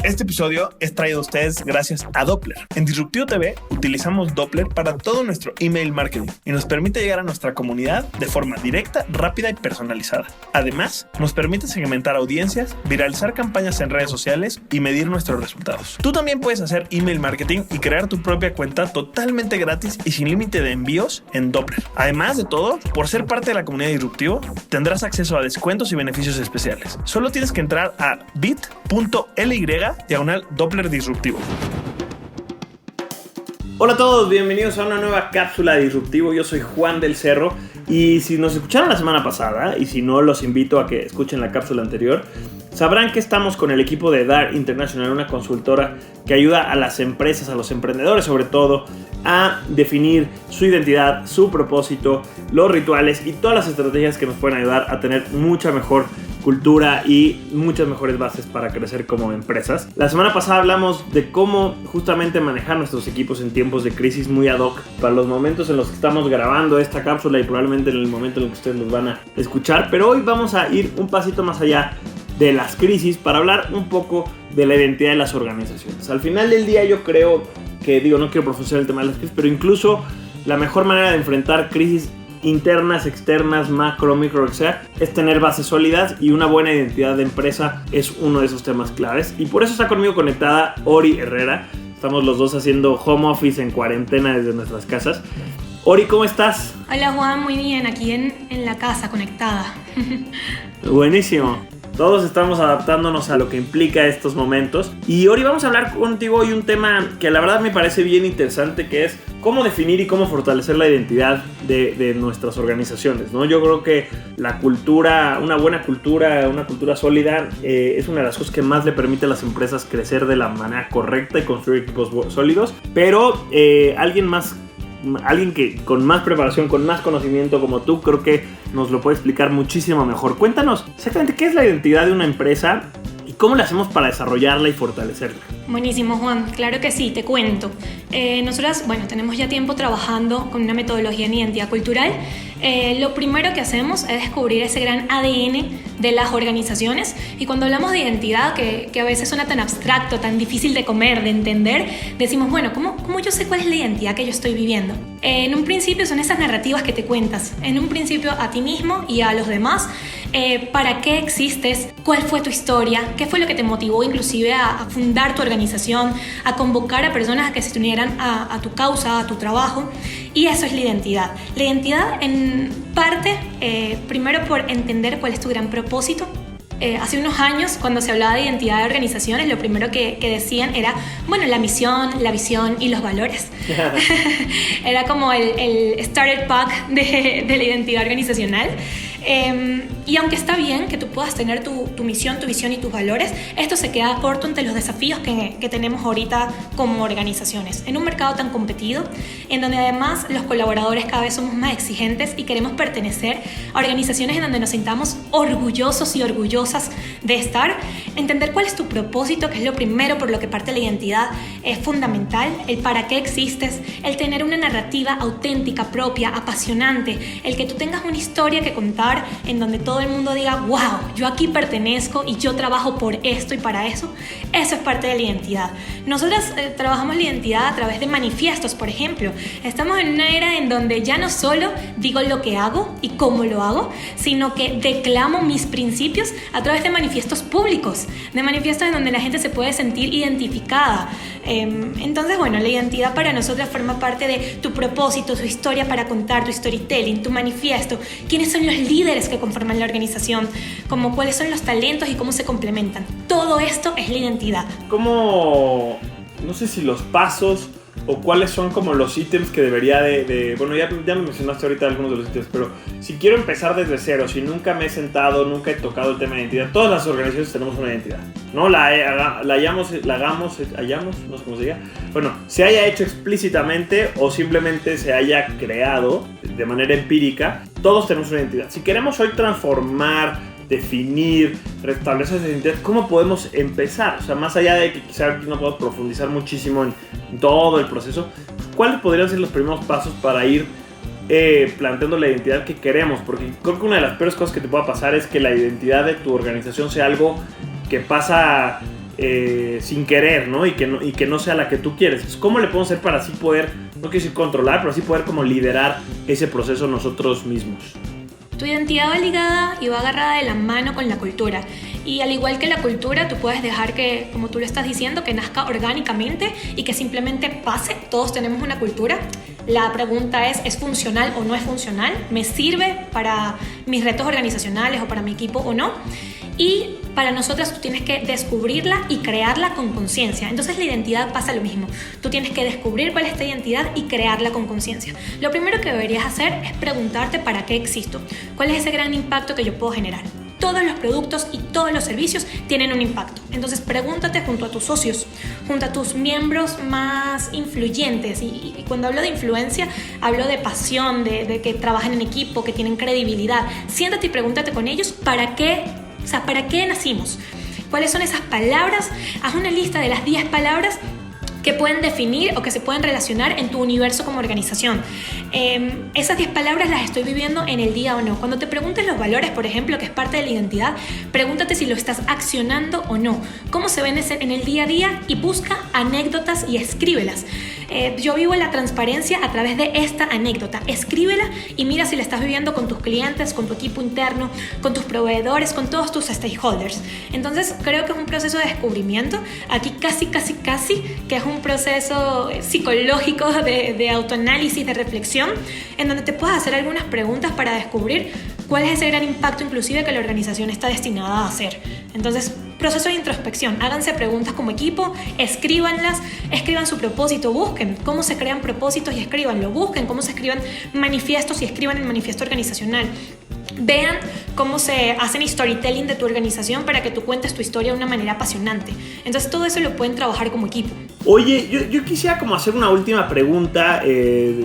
Este episodio es traído a ustedes gracias a Doppler. En Disruptivo TV utilizamos Doppler para todo nuestro email marketing y nos permite llegar a nuestra comunidad de forma directa, rápida y personalizada. Además, nos permite segmentar audiencias, viralizar campañas en redes sociales y medir nuestros resultados. Tú también puedes hacer email marketing y crear tu propia cuenta totalmente gratis y sin límite de envíos en Doppler. Además de todo, por ser parte de la comunidad de Disruptivo, tendrás acceso a descuentos y beneficios especiales. Solo tienes que entrar a bit.ly/Doppler Disruptivo. Hola a todos, bienvenidos a una nueva cápsula de Disruptivo. Yo soy Juan del Cerro y si nos escucharon la semana pasada y si no, los invito a que escuchen la cápsula anterior, sabrán que estamos con el equipo de DAR International, una consultora que ayuda a las empresas, a los emprendedores sobre todo, a definir su identidad, su propósito, los rituales y todas las estrategias que nos pueden ayudar a tener mucha mejor cultura y muchas mejores bases para crecer como empresas. La semana pasada hablamos de cómo justamente manejar nuestros equipos en tiempos de crisis muy ad hoc para los momentos en los que estamos grabando esta cápsula y probablemente en el momento en el que ustedes nos van a escuchar. Pero hoy vamos a ir un pasito más allá de las crisis para hablar un poco de la identidad de las organizaciones. Al final del día yo creo que, no quiero profundizar el tema de las crisis, pero incluso la mejor manera de enfrentar crisis internas, externas, macro, micro, lo que sea, es tener bases sólidas, y una buena identidad de empresa es uno de esos temas claves. Y por eso está conmigo conectada Ori Herrera. Estamos los dos haciendo home office en cuarentena desde nuestras casas. Ori, ¿cómo estás? Hola Juan, muy bien, aquí en la casa, conectada. Buenísimo. Todos estamos adaptándonos a lo que implica estos momentos. Y Ori, vamos a hablar contigo hoy un tema que la verdad me parece bien interesante, que es cómo definir y cómo fortalecer la identidad de nuestras organizaciones, ¿no? Yo creo que la cultura, una buena cultura, una cultura sólida, es una de las cosas que más le permite a las empresas crecer de la manera correcta y construir equipos sólidos. Pero alguien que con más preparación, con más conocimiento como tú, creo que nos lo puede explicar muchísimo mejor. Cuéntanos exactamente qué es la identidad de una empresa y cómo la hacemos para desarrollarla y fortalecerla. Buenísimo, Juan, claro que sí, te cuento. Nosotras, tenemos ya tiempo trabajando con una metodología en identidad cultural. Lo primero que hacemos es descubrir ese gran ADN de las organizaciones, y cuando hablamos de identidad, que a veces suena tan abstracto, tan difícil de comer, de entender, decimos, ¿cómo yo sé cuál es la identidad que yo estoy viviendo? En un principio son esas narrativas que te cuentas, en un principio a ti mismo y a los demás. ¿Para qué existes? ¿Cuál fue tu historia? ¿Qué fue lo que te motivó inclusive a fundar tu organización, a convocar a personas a que se unieran a tu causa, a tu trabajo? Y eso es la identidad. La identidad en parte, primero por entender cuál es tu gran propósito. Hace unos años, cuando se hablaba de identidad de organizaciones, lo primero que decían era, la misión, la visión y los valores. Era como el starter pack de la identidad organizacional. Y aunque está bien que tú puedas tener tu misión, tu visión y tus valores, esto se queda corto ante los desafíos que tenemos ahorita como organizaciones. En un mercado tan competido, en donde además los colaboradores cada vez somos más exigentes y queremos pertenecer a organizaciones en donde nos sintamos orgullosos y orgullosas de estar, entender cuál es tu propósito, que es lo primero por lo que parte la identidad, es fundamental. El para qué existes, el tener una narrativa auténtica, propia, apasionante, el que tú tengas una historia que contar en donde todo el mundo diga, wow, yo aquí pertenezco y yo trabajo por esto y para eso. Eso es parte de la identidad. Nosotros trabajamos la identidad a través de manifiestos, por ejemplo. Estamos en una era en donde ya no solo digo lo que hago y cómo lo hago, sino que declamo mis principios a través de manifiestos públicos, de manifiestos en donde la gente se puede sentir identificada. Entonces, la identidad para nosotros forma parte de tu propósito, tu historia para contar, tu storytelling, tu manifiesto, quiénes son los líderes que conforman la organización, como cuáles son los talentos y cómo se complementan. Todo esto es la identidad. ¿Cómo, no sé si los pasos o cuáles son como los ítems que debería ya me mencionaste ahorita algunos de los ítems, pero si quiero empezar desde cero, si nunca me he sentado, nunca he tocado el tema de identidad, todas las organizaciones tenemos una identidad, ¿no? La hagamos, no sé cómo se diga, se haya hecho explícitamente o simplemente se haya creado de manera empírica, todos tenemos una identidad. Si queremos hoy transformar, definir, restablecer esa identidad, ¿cómo podemos empezar? O sea, más allá de que quizá no podamos profundizar muchísimo en todo el proceso, ¿cuáles podrían ser los primeros pasos para ir planteando la identidad que queremos? Porque creo que una de las peores cosas que te pueda pasar es que la identidad de tu organización sea algo que pasa sin querer, ¿no? Y que no sea la que tú quieres. Entonces, ¿cómo le podemos hacer para así poder, no quiero decir controlar, pero así poder como liderar ese proceso nosotros mismos? Tu identidad va ligada y va agarrada de la mano con la cultura. Y al igual que la cultura, tú puedes dejar que, como tú lo estás diciendo, que nazca orgánicamente y que simplemente pase. Todos tenemos una cultura. La pregunta ¿es funcional o no es funcional? ¿Me sirve para mis retos organizacionales o para mi equipo o no? Y para nosotras tú tienes que descubrirla y crearla con conciencia. Entonces la identidad pasa lo mismo. Tú tienes que descubrir cuál es esta identidad y crearla con conciencia. Lo primero que deberías hacer es preguntarte para qué existo. ¿Cuál es ese gran impacto que yo puedo generar? Todos los productos y todos los servicios tienen un impacto. Entonces pregúntate junto a tus socios, junto a tus miembros más influyentes. Y cuando hablo de influencia, hablo de pasión, de que trabajan en equipo, que tienen credibilidad. Siéntate y pregúntate con ellos ¿para qué nacimos? ¿Cuáles son esas palabras? Haz una lista de las 10 palabras que pueden definir o que se pueden relacionar en tu universo como organización. Esas 10 palabras las estoy viviendo en el día o no. Cuando te preguntes los valores, por ejemplo, que es parte de la identidad, pregúntate si lo estás accionando o no. ¿Cómo se ven en el día a día? Y busca anécdotas y escríbelas. Yo vivo la transparencia a través de esta anécdota. Escríbela y mira si la estás viviendo con tus clientes, con tu equipo interno, con tus proveedores, con todos tus stakeholders. Entonces creo que es un proceso de descubrimiento. Aquí casi que es un proceso psicológico de autoanálisis, de reflexión, en donde te puedes hacer algunas preguntas para descubrir cuál es ese gran impacto inclusive que la organización está destinada a hacer. Entonces, proceso de introspección. Háganse preguntas como equipo, escríbanlas, escriban su propósito, busquen cómo se crean propósitos y escríbanlo, busquen cómo se escriban manifiestos y escriban el manifiesto organizacional. Vean cómo se hacen storytelling de tu organización para que tú cuentes tu historia de una manera apasionante. Entonces todo eso lo pueden trabajar como equipo. Oye, yo quisiera como hacer una última pregunta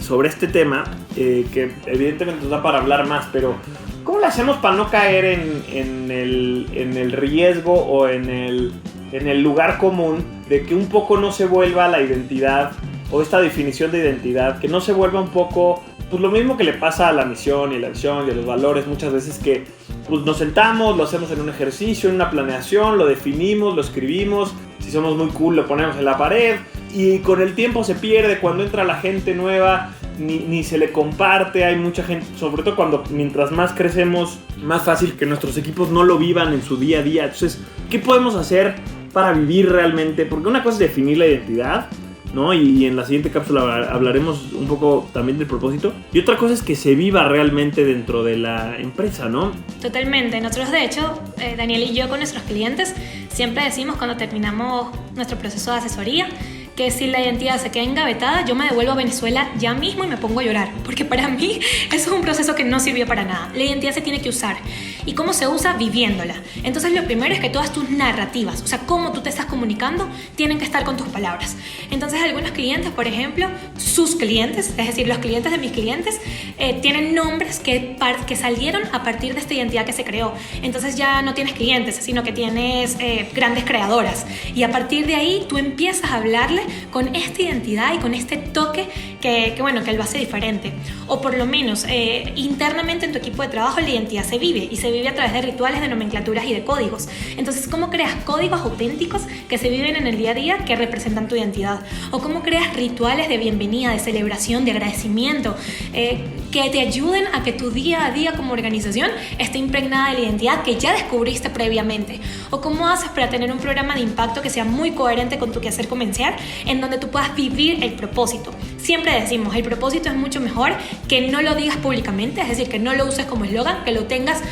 sobre este tema, que evidentemente nos da para hablar más, pero ¿cómo le hacemos para no caer en el riesgo o en el lugar común de que un poco no se vuelva la identidad o esta definición de identidad, que no se vuelva un poco pues lo mismo que le pasa a la misión y la visión y a los valores muchas veces, que pues nos sentamos, lo hacemos en un ejercicio, en una planeación, lo definimos, lo escribimos, si somos muy cool lo ponemos en la pared y con el tiempo se pierde cuando entra la gente nueva, ni se le comparte, hay mucha gente, sobre todo mientras más crecemos, más fácil que nuestros equipos no lo vivan en su día a día. Entonces, ¿qué podemos hacer para vivir realmente? Porque una cosa es definir la identidad, ¿no? Y en la siguiente cápsula hablaremos un poco también del propósito. Y otra cosa es que se viva realmente dentro de la empresa, ¿no? Totalmente. Nosotros, de hecho, Daniel y yo con nuestros clientes siempre decimos cuando terminamos nuestro proceso de asesoría que si la identidad se queda engavetada, yo me devuelvo a Venezuela ya mismo y me pongo a llorar, porque para mí eso es un proceso que no sirvió para nada. La identidad se tiene que usar. ¿Y cómo se usa? Viviéndola. Entonces lo primero es que todas tus narrativas, o sea, cómo tú te estás comunicando, tienen que estar con tus palabras. Entonces algunos clientes, por ejemplo, sus clientes, es decir, los clientes de mis clientes, tienen nombres que salieron a partir de esta identidad que se creó. Entonces ya no tienes clientes, sino que tienes grandes creadoras. Y a partir de ahí tú empiezas a hablarle con esta identidad y con este toque que lo hace diferente. O por lo menos internamente en tu equipo de trabajo la identidad se vive, y se vive a través de rituales, de nomenclaturas y de códigos. Entonces, ¿cómo creas códigos auténticos que se viven en el día a día que representan tu identidad? O cómo creas rituales de bienvenida, de celebración, de agradecimiento, que te ayuden a que tu día a día como organización esté impregnada de la identidad que ya descubriste previamente. O cómo haces para tener un programa de impacto que sea muy coherente con tu quehacer comercial, en donde tú puedas vivir el propósito. Siempre decimos, el propósito es mucho mejor que no lo digas públicamente, es decir, que no lo uses como eslogan, que lo tengas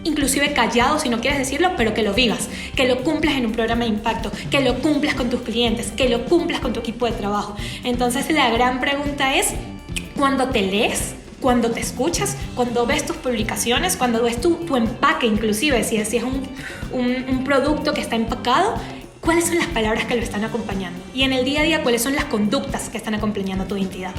inclusive callado si no quieres decirlo, pero que lo vivas, que lo cumplas en un programa de impacto, que lo cumplas con tus clientes, que lo cumplas con tu equipo de trabajo. Entonces la gran pregunta es, cuando te lees, cuando te escuchas, cuando ves tus publicaciones, cuando ves tu empaque, inclusive si es un producto que está empacado, ¿cuáles son las palabras que lo están acompañando? Y en el día a día, ¿cuáles son las conductas que están acompañando tu identidad?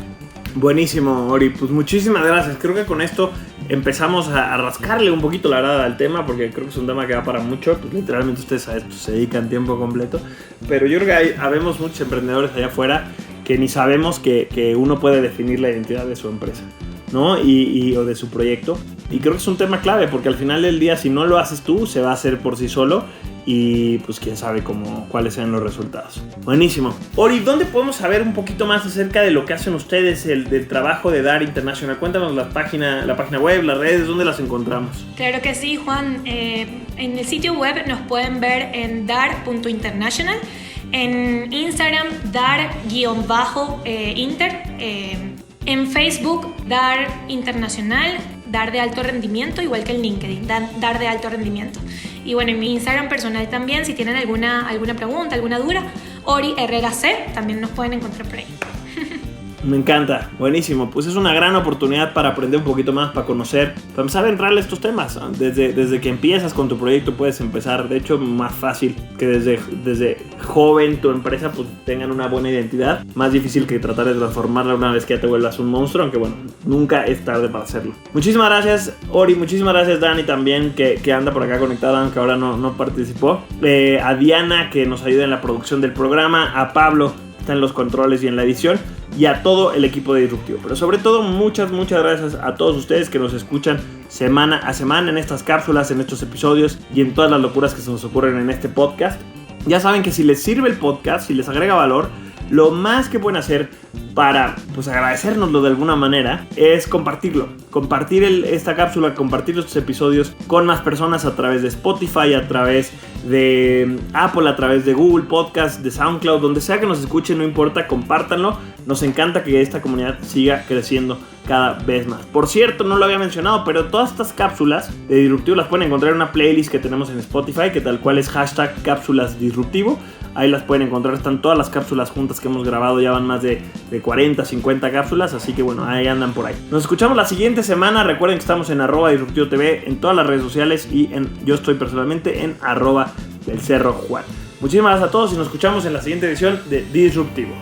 Buenísimo, Ori. Pues muchísimas gracias. Creo que con esto empezamos a rascarle un poquito la verdad al tema, porque creo que es un tema que va para mucho. Pues literalmente ustedes a esto se dedican tiempo completo. Pero yo creo que habemos muchos emprendedores allá afuera que ni sabemos que uno puede definir la identidad de su empresa, ¿no? O de su proyecto. Y creo que es un tema clave, porque al final del día, si no lo haces tú, se va a hacer por sí solo. y pues quién sabe cuáles sean los resultados. Buenísimo. Ori, ¿dónde podemos saber un poquito más acerca de lo que hacen ustedes, del trabajo de DAR International? Cuéntanos la página web, las redes, ¿dónde las encontramos? Claro que sí, Juan. En el sitio web nos pueden ver en dar.international, en Instagram dar_inter, en Facebook dar internacional, dar de alto rendimiento, igual que en LinkedIn, dar de alto rendimiento. Y bueno, en mi Instagram personal también, si tienen alguna pregunta, alguna duda, Ori Herrera C, también nos pueden encontrar por ahí. Me encanta, buenísimo. Pues es una gran oportunidad para aprender un poquito más, para conocer, para empezar a entrarle a estos temas. Desde que empiezas con tu proyecto puedes empezar, de hecho más fácil que desde joven tu empresa pues tengan una buena identidad. Más difícil que tratar de transformarla una vez que ya te vuelvas un monstruo, aunque bueno, nunca es tarde para hacerlo. Muchísimas gracias Ori, muchísimas gracias Dani también que anda por acá conectada, aunque ahora no participó. A Diana que nos ayuda en la producción del programa, a Pablo que está en los controles y en la edición, y a todo el equipo de Disruptivo. Pero sobre todo muchas gracias a todos ustedes que nos escuchan semana a semana en estas cápsulas, en estos episodios y en todas las locuras que se nos ocurren en este podcast. Ya saben que si les sirve el podcast, si les agrega valor, lo más que pueden hacer para pues agradecérnoslo de alguna manera es compartirlo, compartir esta cápsula, compartir estos episodios con más personas a través de Spotify, a través de Apple, a través de Google Podcast, de SoundCloud, donde sea que nos escuchen, no importa, compártanlo. Nos encanta que esta comunidad siga creciendo cada vez más. Por cierto, no lo había mencionado, pero todas estas cápsulas de Disruptivo las pueden encontrar en una playlist que tenemos en Spotify, que tal cual es #cápsulasdisruptivo. Ahí las pueden encontrar, están todas las cápsulas juntas que hemos grabado, ya van más de 40, 50 cápsulas, así que bueno, ahí andan por ahí. Nos escuchamos la siguiente semana, recuerden que estamos en @DisruptivoTV en todas las redes sociales y yo estoy personalmente en @delcerrojuan. Muchísimas gracias a todos y nos escuchamos en la siguiente edición de Disruptivo.